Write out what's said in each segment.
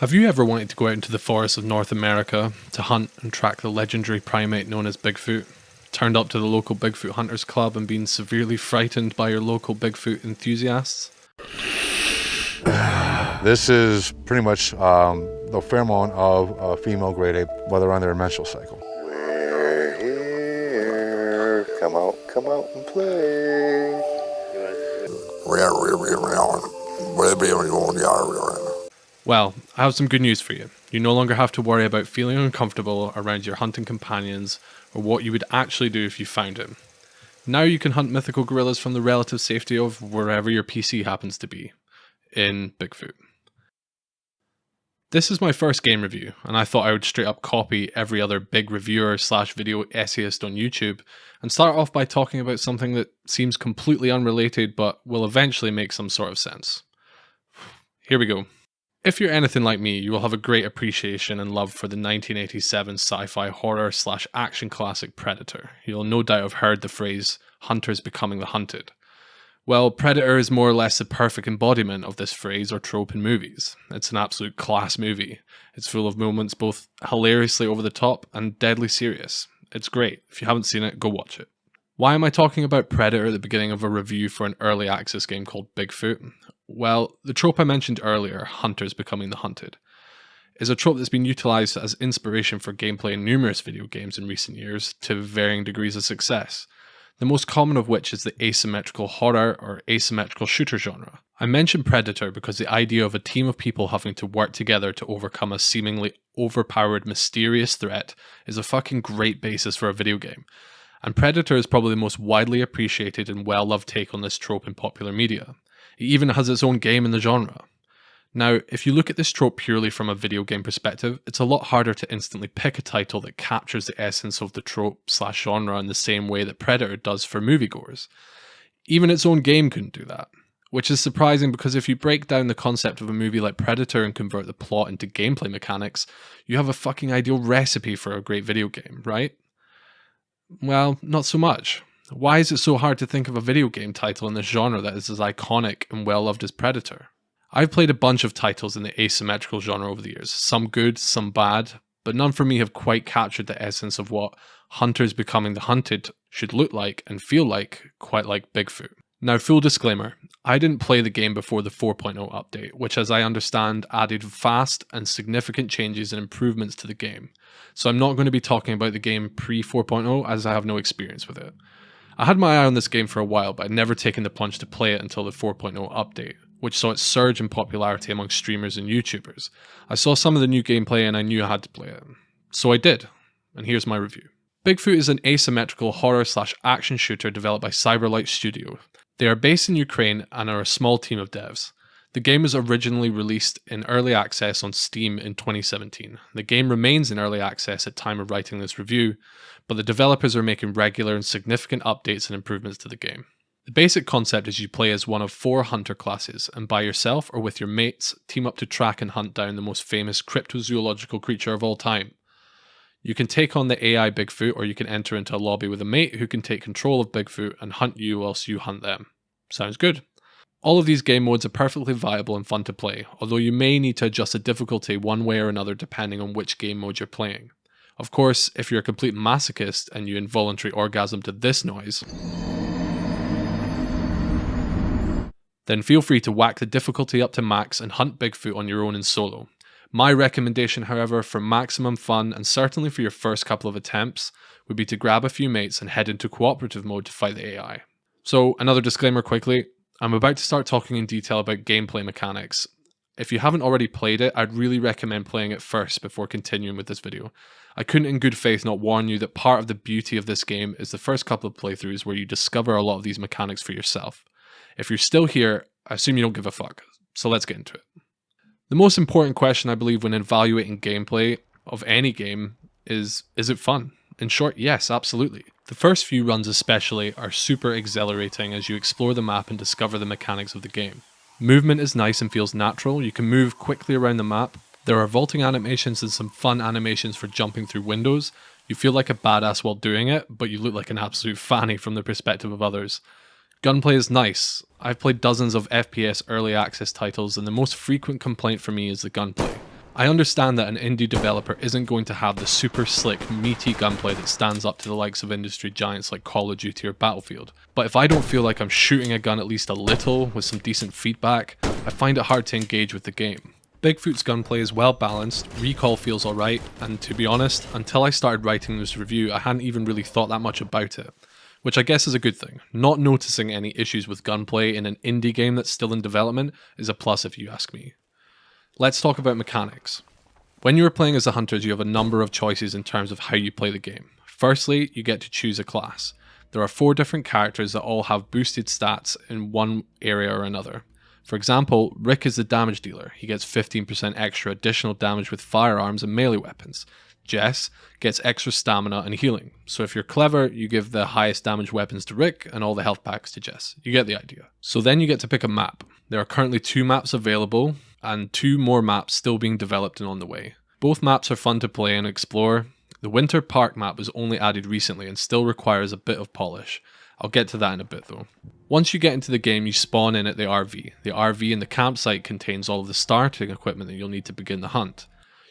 Have you ever wanted to go out into the forests of North America to hunt and track the legendary primate known as Bigfoot? Turned up to the local Bigfoot Hunters Club and been severely frightened by your local Bigfoot enthusiasts? This is pretty much the pheromone of a female great ape while they're on their menstrual cycle. We're here. Come out and play. Well, I have some good news for you. You no longer have to worry about feeling uncomfortable around your hunting companions or what you would actually do if you found him. Now you can hunt mythical gorillas from the relative safety of wherever your PC happens to be, in Bigfoot. This is my first game review, and I thought I would straight up copy every other big reviewer / video essayist on YouTube and start off by talking about something that seems completely unrelated but will eventually make some sort of sense. Here we go. If you're anything like me, you will have a great appreciation and love for the 1987 sci-fi horror / action classic Predator. You'll no doubt have heard the phrase, hunters becoming the hunted. Well, Predator is more or less the perfect embodiment of this phrase or trope in movies. It's an absolute class movie. It's full of moments both hilariously over the top and deadly serious. It's great. If you haven't seen it, go watch it. Why am I talking about Predator at the beginning of a review for an early access game called Bigfoot? Well, the trope I mentioned earlier, hunters becoming the hunted, is a trope that's been utilised as inspiration for gameplay in numerous video games in recent years to varying degrees of success. The most common of which is the asymmetrical horror or asymmetrical shooter genre. I mention Predator because the idea of a team of people having to work together to overcome a seemingly overpowered mysterious threat is a fucking great basis for a video game. And Predator is probably the most widely appreciated and well-loved take on this trope in popular media. It even has its own game in the genre. Now, if you look at this trope purely from a video game perspective, it's a lot harder to instantly pick a title that captures the essence of the trope / genre in the same way that Predator does for moviegoers. Even its own game couldn't do that. Which is surprising because if you break down the concept of a movie like Predator and convert the plot into gameplay mechanics, you have a fucking ideal recipe for a great video game, right? Well, not so much. Why is it so hard to think of a video game title in this genre that is as iconic and well-loved as Predator? I've played a bunch of titles in the asymmetrical genre over the years, some good, some bad, but none for me have quite captured the essence of what hunters becoming the hunted should look like and feel like, quite like Bigfoot. Now, full disclaimer, I didn't play the game before the 4.0 update, which as I understand added vast and significant changes and improvements to the game, so I'm not going to be talking about the game pre 4.0 as I have no experience with it. I had my eye on this game for a while, but I'd never taken the plunge to play it until the 4.0 update, which saw it surge in popularity among streamers and YouTubers. I saw some of the new gameplay and I knew I had to play it. So I did, and here's my review. Bigfoot is an asymmetrical horror / action shooter developed by Cyberlight Studio. They are based in Ukraine and are a small team of devs. The game was originally released in early access on Steam in 2017. The game remains in early access at time of writing this review, but the developers are making regular and significant updates and improvements to the game. The basic concept is you play as one of 4 hunter classes, and by yourself or with your mates, team up to track and hunt down the most famous cryptozoological creature of all time. You can take on the AI Bigfoot, or you can enter into a lobby with a mate who can take control of Bigfoot and hunt you whilst you hunt them. Sounds good. All of these game modes are perfectly viable and fun to play, although you may need to adjust the difficulty one way or another depending on which game mode you're playing. Of course, if you're a complete masochist and you involuntary orgasm to this noise, then feel free to whack the difficulty up to max and hunt Bigfoot on your own in solo. My recommendation, however, for maximum fun and certainly for your first couple of attempts, would be to grab a few mates and head into cooperative mode to fight the AI. So, another disclaimer quickly, I'm about to start talking in detail about gameplay mechanics. If you haven't already played it, I'd really recommend playing it first before continuing with this video. I couldn't in good faith not warn you that part of the beauty of this game is the first couple of playthroughs where you discover a lot of these mechanics for yourself. If you're still here, I assume you don't give a fuck, so let's get into it. The most important question I believe when evaluating gameplay of any game is it fun? In short, yes, absolutely. The first few runs especially are super exhilarating as you explore the map and discover the mechanics of the game. Movement is nice and feels natural, you can move quickly around the map, there are vaulting animations and some fun animations for jumping through windows, you feel like a badass while doing it, but you look like an absolute fanny from the perspective of others. Gunplay is nice. I've played dozens of FPS early access titles and the most frequent complaint for me is the gunplay. I understand that an indie developer isn't going to have the super slick, meaty gunplay that stands up to the likes of industry giants like Call of Duty or Battlefield, but if I don't feel like I'm shooting a gun at least a little with some decent feedback, I find it hard to engage with the game. Bigfoot's gunplay is well balanced, recoil feels alright, and to be honest, until I started writing this review I hadn't even really thought that much about it. Which I guess is a good thing. Not noticing any issues with gunplay in an indie game that's still in development is a plus if you ask me. Let's talk about mechanics. When you are playing as the hunters, you have a number of choices in terms of how you play the game. Firstly, you get to choose a class. There are 4 different characters that all have boosted stats in one area or another. For example, Rick is the damage dealer. He gets 15% extra additional damage with firearms and melee weapons. Jess gets extra stamina and healing. So if you're clever, you give the highest damage weapons to Rick and all the health packs to Jess. You get the idea. So then you get to pick a map. There are currently 2 maps available, and 2 more maps still being developed and on the way. Both maps are fun to play and explore. The Winter Park map was only added recently and still requires a bit of polish. I'll get to that in a bit though. Once you get into the game, you spawn in at the RV. The RV in the campsite contains all of the starting equipment that you'll need to begin the hunt.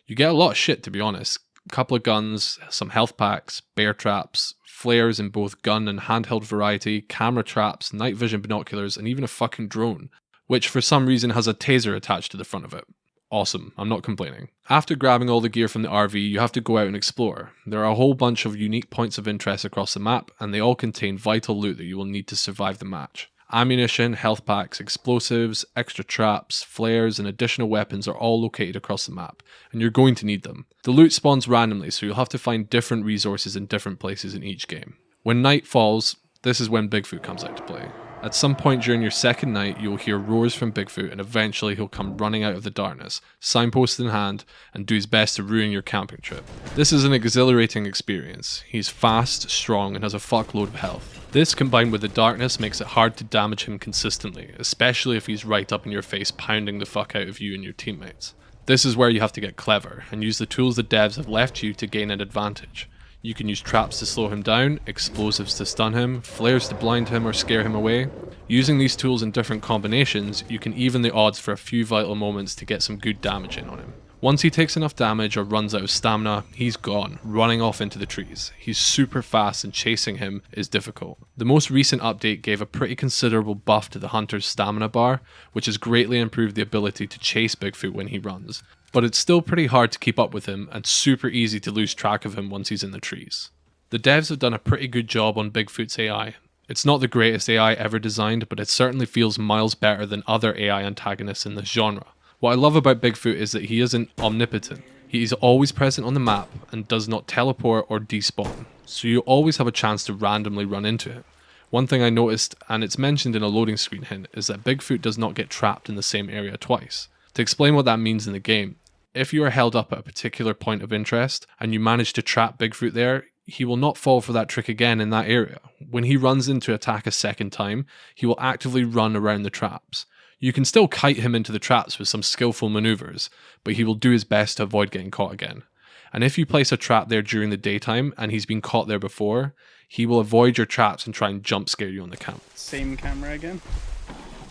You get a lot of shit, to be honest. A couple of guns, some health packs, bear traps, flares in both gun and handheld variety, camera traps, night vision binoculars, and even a fucking drone, which for some reason has a taser attached to the front of it. Awesome, I'm not complaining. After grabbing all the gear from the RV, you have to go out and explore. There are a whole bunch of unique points of interest across the map, and they all contain vital loot that you will need to survive the match. Ammunition, health packs, explosives, extra traps, flares, and additional weapons are all located across the map, and you're going to need them. The loot spawns randomly, so you'll have to find different resources in different places in each game. When night falls, this is when Bigfoot comes out to play. At some point during your second night, you will hear roars from Bigfoot, and eventually he'll come running out of the darkness, signpost in hand, and do his best to ruin your camping trip. This is an exhilarating experience. He's fast, strong, and has a fuckload of health. This, combined with the darkness, makes it hard to damage him consistently, especially if he's right up in your face pounding the fuck out of you and your teammates. This is where you have to get clever, and use the tools the devs have left you to gain an advantage. You can use traps to slow him down, explosives to stun him, flares to blind him or scare him away. Using these tools in different combinations, you can even the odds for a few vital moments to get some good damage in on him. Once he takes enough damage or runs out of stamina, he's gone, running off into the trees. He's super fast and chasing him is difficult. The most recent update gave a pretty considerable buff to the hunter's stamina bar, which has greatly improved the ability to chase Bigfoot when he runs. But it's still pretty hard to keep up with him and super easy to lose track of him once he's in the trees. The devs have done a pretty good job on Bigfoot's AI. It's not the greatest AI ever designed, but it certainly feels miles better than other AI antagonists in this genre. What I love about Bigfoot is that he isn't omnipotent. He is always present on the map and does not teleport or despawn, so you always have a chance to randomly run into him. One thing I noticed, and it's mentioned in a loading screen hint, is that Bigfoot does not get trapped in the same area twice. To explain what that means in the game, if you are held up at a particular point of interest and you manage to trap Bigfoot there, he will not fall for that trick again in that area. When he runs in to attack a second time, he will actively run around the traps. You can still kite him into the traps with some skillful maneuvers, but he will do his best to avoid getting caught again. And if you place a trap there during the daytime and he's been caught there before, he will avoid your traps and try and jump scare you on the camp. Same camera again.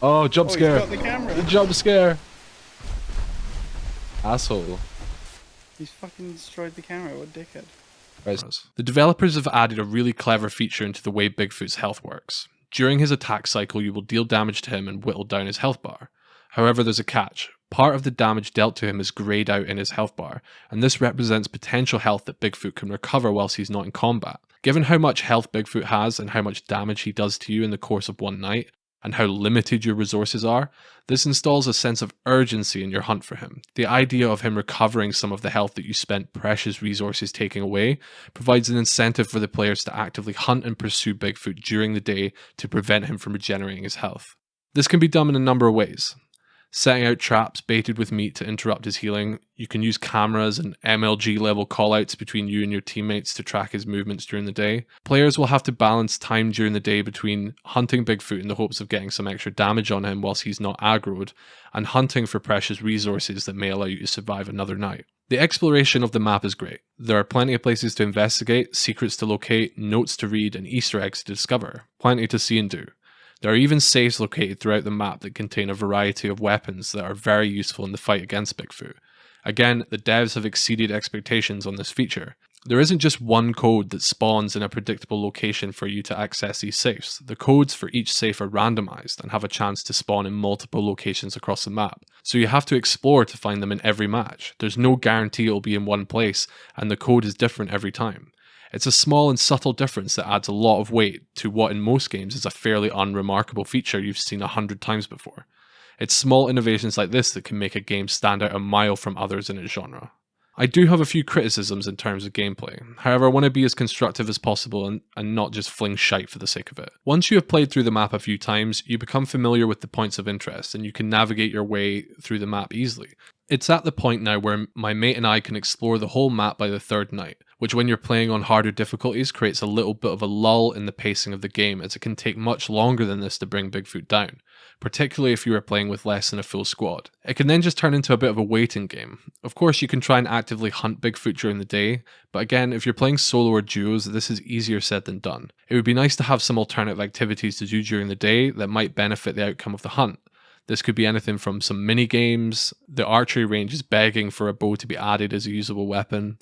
Oh, jump scare. He's got the camera. The jump scare. Asshole. He's fucking destroyed the camera, what a dickhead. The developers have added a really clever feature into the way Bigfoot's health works. During his attack cycle, you will deal damage to him and whittle down his health bar. However, there's a catch. Part of the damage dealt to him is greyed out in his health bar, and this represents potential health that Bigfoot can recover whilst he's not in combat. Given how much health Bigfoot has and how much damage he does to you in the course of one night, and how limited your resources are, this installs a sense of urgency in your hunt for him. The idea of him recovering some of the health that you spent precious resources taking away provides an incentive for the players to actively hunt and pursue Bigfoot during the day to prevent him from regenerating his health. This can be done in a number of ways. Setting out traps baited with meat to interrupt his healing. You can use cameras and MLG level callouts between you and your teammates to track his movements during the day. Players will have to balance time during the day between hunting Bigfoot in the hopes of getting some extra damage on him whilst he's not aggroed, and hunting for precious resources that may allow you to survive another night. The exploration of the map is great. There are plenty of places to investigate, secrets to locate, notes to read, and Easter eggs to discover. Plenty to see and do. There are even safes located throughout the map that contain a variety of weapons that are very useful in the fight against Bigfoot. Again, the devs have exceeded expectations on this feature. There isn't just one code that spawns in a predictable location for you to access these safes. The codes for each safe are randomized and have a chance to spawn in multiple locations across the map. So you have to explore to find them in every match. There's no guarantee it'll be in one place, and the code is different every time. It's a small and subtle difference that adds a lot of weight to what in most games is a fairly unremarkable feature you've seen 100 times before. It's small innovations like this that can make a game stand out a mile from others in its genre. I do have a few criticisms in terms of gameplay, however I want to be as constructive as possible and not just fling shite for the sake of it. Once you have played through the map a few times, you become familiar with the points of interest and you can navigate your way through the map easily. It's at the point now where my mate and I can explore the whole map by the third night, which when you're playing on harder difficulties creates a little bit of a lull in the pacing of the game, as it can take much longer than this to bring Bigfoot down, particularly if you are playing with less than a full squad. It can then just turn into a bit of a waiting game. Of course you can try and actively hunt Bigfoot during the day, but again, if you're playing solo or duos, this is easier said than done. It would be nice to have some alternative activities to do during the day that might benefit the outcome of the hunt. This could be anything from some mini games, the archery range is begging for a bow to be added as a usable weapon,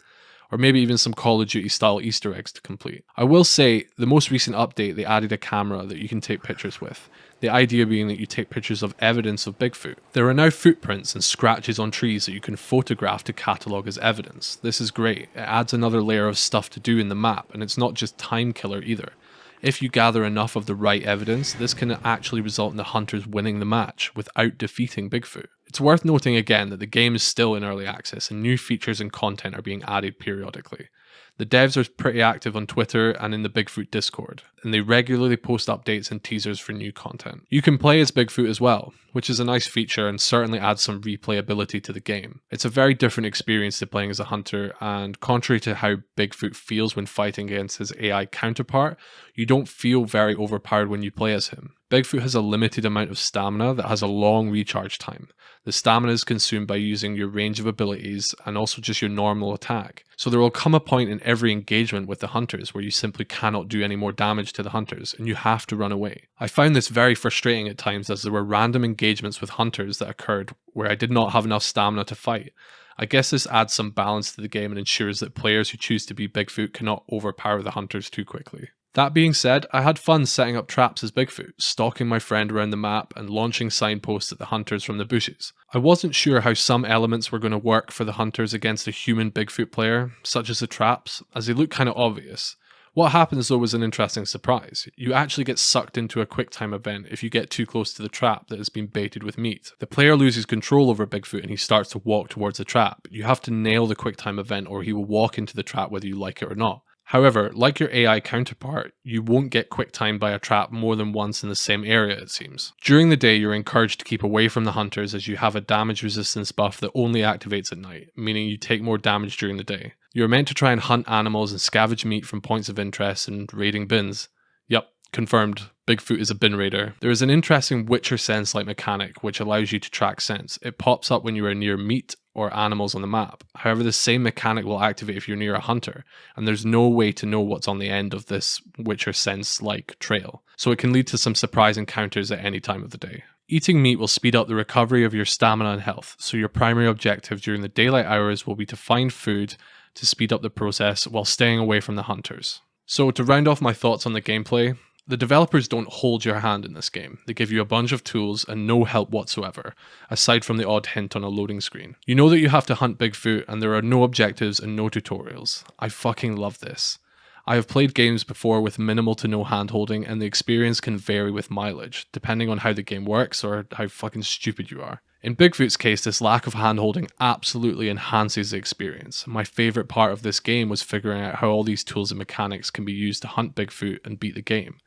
or maybe even some Call of Duty style Easter eggs to complete. I will say, the most recent update, they added a camera that you can take pictures with. The idea being that you take pictures of evidence of Bigfoot. There are now footprints and scratches on trees that you can photograph to catalogue as evidence. This is great. It adds another layer of stuff to do in the map, and it's not just time killer either. If you gather enough of the right evidence, this can actually result in the hunters winning the match without defeating Bigfoot. It's worth noting again that the game is still in early access and new features and content are being added periodically. The devs are pretty active on Twitter and in the Bigfoot Discord, and they regularly post updates and teasers for new content. You can play as Bigfoot as well, which is a nice feature and certainly adds some replayability to the game. It's a very different experience to playing as a hunter, and contrary to how Bigfoot feels when fighting against his AI counterpart, you don't feel very overpowered when you play as him. Bigfoot has a limited amount of stamina that has a long recharge time. The stamina is consumed by using your range of abilities and also just your normal attack. So there will come a point in every engagement with the hunters where you simply cannot do any more damage to the hunters and you have to run away. I found this very frustrating at times, as there were random engagements with hunters that occurred where I did not have enough stamina to fight. I guess this adds some balance to the game and ensures that players who choose to be Bigfoot cannot overpower the hunters too quickly. That being said, I had fun setting up traps as Bigfoot, stalking my friend around the map and launching signposts at the hunters from the bushes. I wasn't sure how some elements were going to work for the hunters against a human Bigfoot player, such as the traps, as they look kind of obvious. What happens though was an interesting surprise. You actually get sucked into a QuickTime event if you get too close to the trap that has been baited with meat. The player loses control over Bigfoot and he starts to walk towards the trap. You have to nail the QuickTime event or he will walk into the trap whether you like it or not. However, like your AI counterpart, you won't get quick-timed by a trap more than once in the same area, it seems. During the day, you're encouraged to keep away from the hunters as you have a damage resistance buff that only activates at night, meaning you take more damage during the day. You're meant to try and hunt animals and scavenge meat from points of interest and raiding bins. Yep, confirmed. Bigfoot is a bin raider. There is an interesting Witcher sense-like mechanic which allows you to track scents. It pops up when you are near meat or animals on the map. However, the same mechanic will activate if you're near a hunter, and there's no way to know what's on the end of this Witcher sense-like trail, so it can lead to some surprise encounters at any time of the day. Eating meat will speed up the recovery of your stamina and health, so your primary objective during the daylight hours will be to find food to speed up the process while staying away from the hunters. So to round off my thoughts on the gameplay, the developers don't hold your hand in this game. They give you a bunch of tools and no help whatsoever, aside from the odd hint on a loading screen. You know that you have to hunt Bigfoot and there are no objectives and no tutorials. I fucking love this. I have played games before with minimal to no hand-holding and the experience can vary with mileage, depending on how the game works or how fucking stupid you are. In Bigfoot's case, this lack of hand-holding absolutely enhances the experience. My favourite part of this game was figuring out how all these tools and mechanics can be used to hunt Bigfoot and beat the game.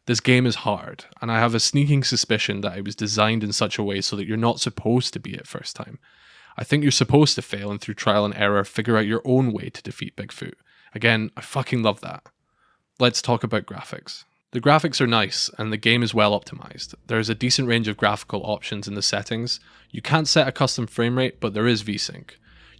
This game is hard, and I have a sneaking suspicion that it was designed in such a way so that you're not supposed to beat it first time. I think you're supposed to fail and through trial and error figure out your own way to defeat Bigfoot. Again, I fucking love that. Let's talk about graphics. The graphics are nice, and the game is well optimized. There is a decent range of graphical options in the settings. You can't set a custom frame rate, but there is VSync.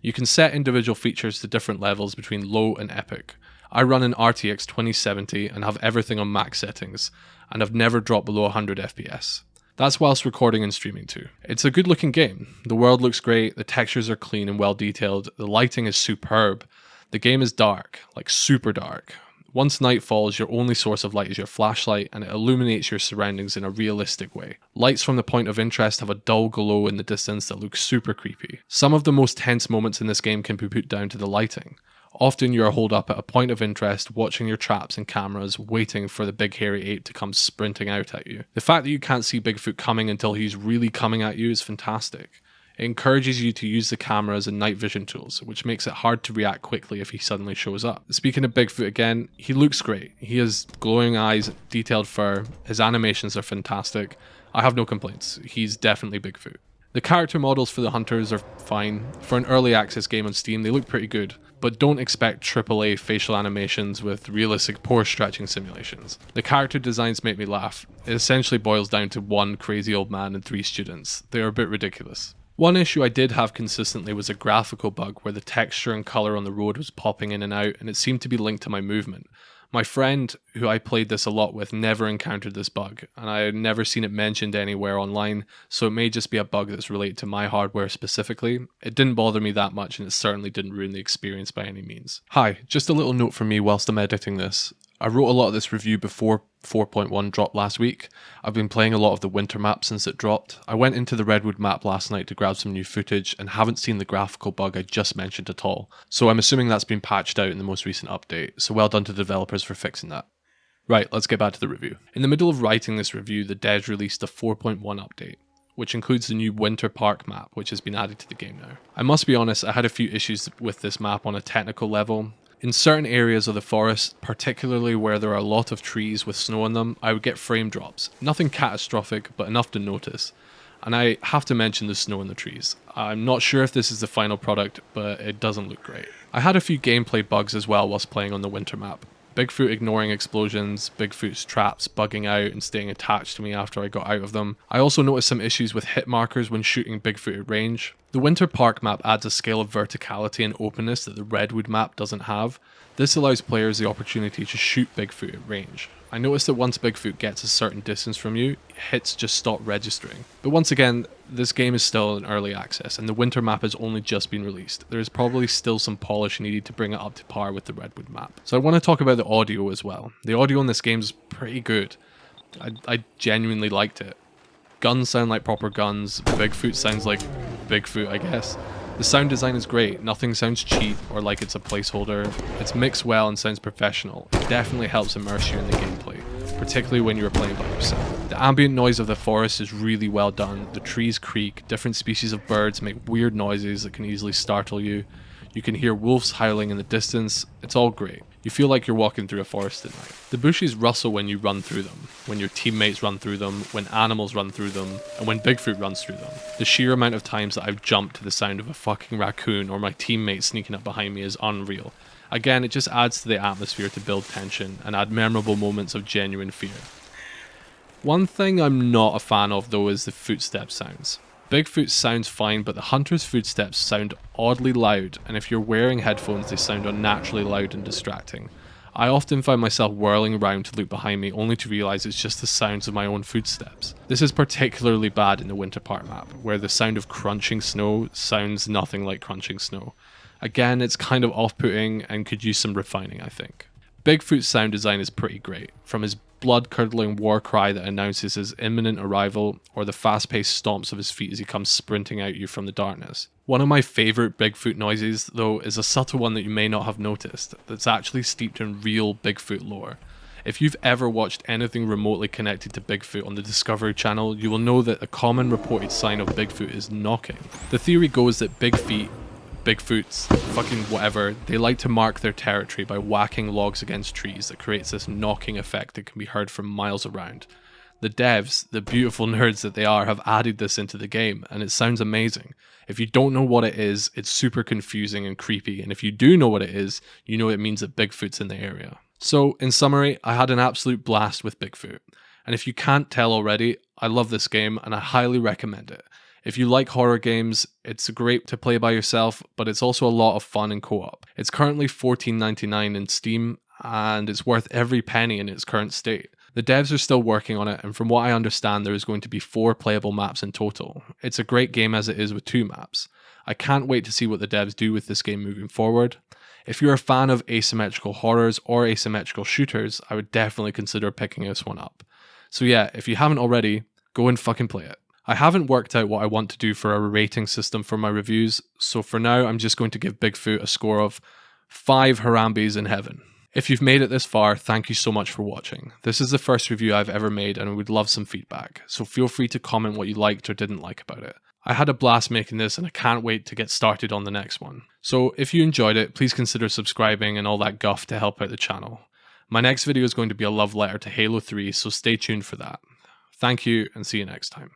You can set individual features to different levels between low and epic. I run an RTX 2070 and have everything on max settings, and have never dropped below 100 FPS. That's whilst recording and streaming too. It's a good looking game. The world looks great, the textures are clean and well detailed, the lighting is superb. The game is dark, like super dark. Once night falls, your only source of light is your flashlight, and it illuminates your surroundings in a realistic way. Lights from the point of interest have a dull glow in the distance that looks super creepy. Some of the most tense moments in this game can be put down to the lighting. Often you are holed up at a point of interest, watching your traps and cameras, waiting for the big hairy ape to come sprinting out at you. The fact that you can't see Bigfoot coming until he's really coming at you is fantastic. It encourages you to use the cameras and night vision tools, which makes it hard to react quickly if he suddenly shows up. Speaking of Bigfoot again, he looks great. He has glowing eyes, detailed fur, his animations are fantastic. I have no complaints. He's definitely Bigfoot. The character models for the hunters are fine. For an early access game on Steam, they look pretty good, but don't expect AAA facial animations with realistic pore stretching simulations. The character designs make me laugh. It essentially boils down to one crazy old man and 3 students. They are a bit ridiculous. One issue I did have consistently was a graphical bug where the texture and colour on the road was popping in and out, and it seemed to be linked to my movement. My friend, who I played this a lot with, never encountered this bug, and I had never seen it mentioned anywhere online, so it may just be a bug that's related to my hardware specifically. It didn't bother me that much, and it certainly didn't ruin the experience by any means. Hi, just a little note from me whilst I'm editing this. I wrote a lot of this review before 4.1 dropped last week. I've been playing a lot of the winter map since it dropped. I went into the Redwood map last night to grab some new footage and haven't seen the graphical bug I just mentioned at all. So I'm assuming that's been patched out in the most recent update, so well done to the developers for fixing that. Right, let's get back to the review. In the middle of writing this review, the devs released a 4.1 update, which includes the new Winter Park map, which has been added to the game now. I must be honest, I had a few issues with this map on a technical level. In certain areas of the forest, particularly where there are a lot of trees with snow on them, I would get frame drops. Nothing catastrophic, but enough to notice. And I have to mention the snow in the trees. I'm not sure if this is the final product, but it doesn't look great. I had a few gameplay bugs as well whilst playing on the winter map. Bigfoot ignoring explosions, Bigfoot's traps bugging out and staying attached to me after I got out of them. I also noticed some issues with hit markers when shooting Bigfoot at range. The Winter Park map adds a scale of verticality and openness that the Redwood map doesn't have. This allows players the opportunity to shoot Bigfoot at range. I noticed that once Bigfoot gets a certain distance from you, hits just stop registering. But once again, this game is still in early access, and the winter map has only just been released. There is probably still some polish needed to bring it up to par with the Redwood map. So I want to talk about the audio as well. The audio in this game is pretty good. I genuinely liked it. Guns sound like proper guns, Bigfoot sounds like Bigfoot, I guess. The sound design is great, nothing sounds cheap or like it's a placeholder. It's mixed well and sounds professional. It definitely helps immerse you in the gameplay, particularly when you are playing by yourself. The ambient noise of the forest is really well done. The trees creak, different species of birds make weird noises that can easily startle you. You can hear wolves howling in the distance. It's all great. You feel like you're walking through a forest at night. The bushes rustle when you run through them, when your teammates run through them, when animals run through them, and when Bigfoot runs through them. The sheer amount of times that I've jumped to the sound of a fucking raccoon or my teammate sneaking up behind me is unreal. Again, it just adds to the atmosphere to build tension and add memorable moments of genuine fear. One thing I'm not a fan of though is the footstep sounds. Bigfoot sounds fine, but the hunter's footsteps sound oddly loud, and if you're wearing headphones they sound unnaturally loud and distracting. I often find myself whirling around to look behind me only to realise it's just the sounds of my own footsteps. This is particularly bad in the Winter Park map, where the sound of crunching snow sounds nothing like crunching snow. Again, it's kind of off-putting and could use some refining, I think. Bigfoot's sound design is pretty great, from his blood-curdling war cry that announces his imminent arrival, or the fast-paced stomps of his feet as he comes sprinting at you from the darkness. One of my favourite Bigfoot noises, though, is a subtle one that you may not have noticed, that's actually steeped in real Bigfoot lore. If you've ever watched anything remotely connected to Bigfoot on the Discovery Channel, you will know that a common reported sign of Bigfoot is knocking. The theory goes that Bigfoots, fucking whatever, they like to mark their territory by whacking logs against trees that creates this knocking effect that can be heard from miles around. The devs, the beautiful nerds that they are, have added this into the game, and it sounds amazing. If you don't know what it is, it's super confusing and creepy, and if you do know what it is, you know it means that Bigfoot's in the area. So, in summary, I had an absolute blast with Bigfoot, and if you can't tell already, I love this game and I highly recommend it. If you like horror games, it's great to play by yourself, but it's also a lot of fun in co-op. It's currently $14.99 in Steam, and it's worth every penny in its current state. The devs are still working on it, and from what I understand, there is going to be 4 playable maps in total. It's a great game as it is with 2 maps. I can't wait to see what the devs do with this game moving forward. If you're a fan of asymmetrical horrors or asymmetrical shooters, I would definitely consider picking this one up. So yeah, if you haven't already, go and fucking play it. I haven't worked out what I want to do for a rating system for my reviews, so for now I'm just going to give Bigfoot a score of 5 Harambes in heaven. If you've made it this far, thank you so much for watching. This is the first review I've ever made and I would love some feedback, so feel free to comment what you liked or didn't like about it. I had a blast making this and I can't wait to get started on the next one. So if you enjoyed it, please consider subscribing and all that guff to help out the channel. My next video is going to be a love letter to Halo 3, so stay tuned for that. Thank you and see you next time.